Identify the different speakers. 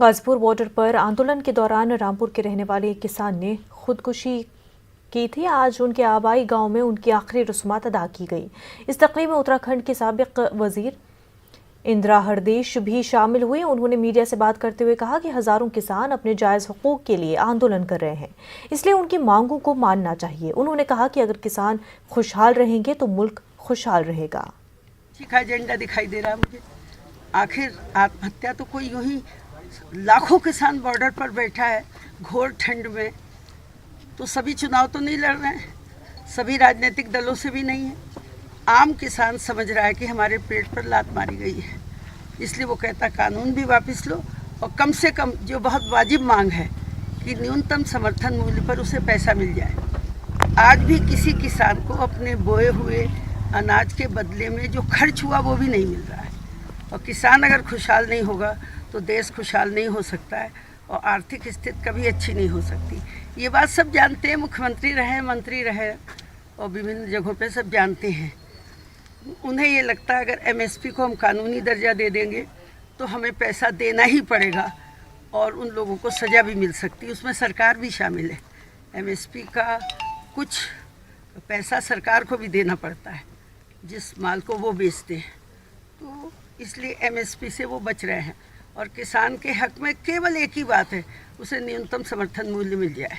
Speaker 1: Ghazipur border पर आंदोलन के दौरान रामपुर के रहने वाले एक किसान ने खुदकुशी की थी। आज उनके आबाई गांव में उनकी आखिरी रस्मात अदा की गई। इस तकरीब में उत्तराखंड के साबिक वजीर इंदिरा हरदेश भी शामिल हुए। उन्होंने मीडिया से बात करते हुए कहा कि हजारों किसान अपने जायज हुकूक के लिए आंदोलन कर रहे हैं, इसलिए उनकी मांगों को मानना चाहिए। उन्होंने कहा कि अगर किसान खुशहाल रहेंगे तो मुल्क खुशहाल रहेगा।
Speaker 2: एजेंडा दिखाई दे रहा है मुझे। आखिर आत्महत्या तो कोई यूं ही लाखों किसान बॉर्डर पर बैठा है घोर ठंड में, तो सभी चुनाव तो नहीं लड़ रहे हैं, सभी राजनीतिक दलों से भी नहीं है। आम किसान समझ रहा है कि हमारे पेट पर लात मारी गई है, इसलिए वो कहता कानून भी वापस लो और कम से कम जो बहुत वाजिब मांग है कि न्यूनतम समर्थन मूल्य पर उसे पैसा मिल जाए। आज भी किसी किसान को अपने बोए हुए अनाज के बदले में जो खर्च हुआ वो भी नहीं मिल रहा है। और किसान अगर खुशहाल नहीं होगा तो देश खुशहाल नहीं हो सकता है और आर्थिक स्थिति कभी अच्छी नहीं हो सकती। ये बात सब जानते हैं, मुख्यमंत्री रहे, मंत्री रहे और विभिन्न जगहों पे सब जानते हैं। उन्हें ये लगता है अगर एमएसपी को हम कानूनी दर्जा दे देंगे तो हमें पैसा देना ही पड़ेगा और उन लोगों को सज़ा भी मिल सकती है। उसमें सरकार भी शामिल है। एमएसपी का कुछ पैसा सरकार को भी देना पड़ता है जिस माल को वो बेचते हैं, तो इसलिए एमएसपी से वो बच रहे हैं। और किसान के हक में केवल एक ही बात है, उसे न्यूनतम समर्थन मूल्य मिल जाए।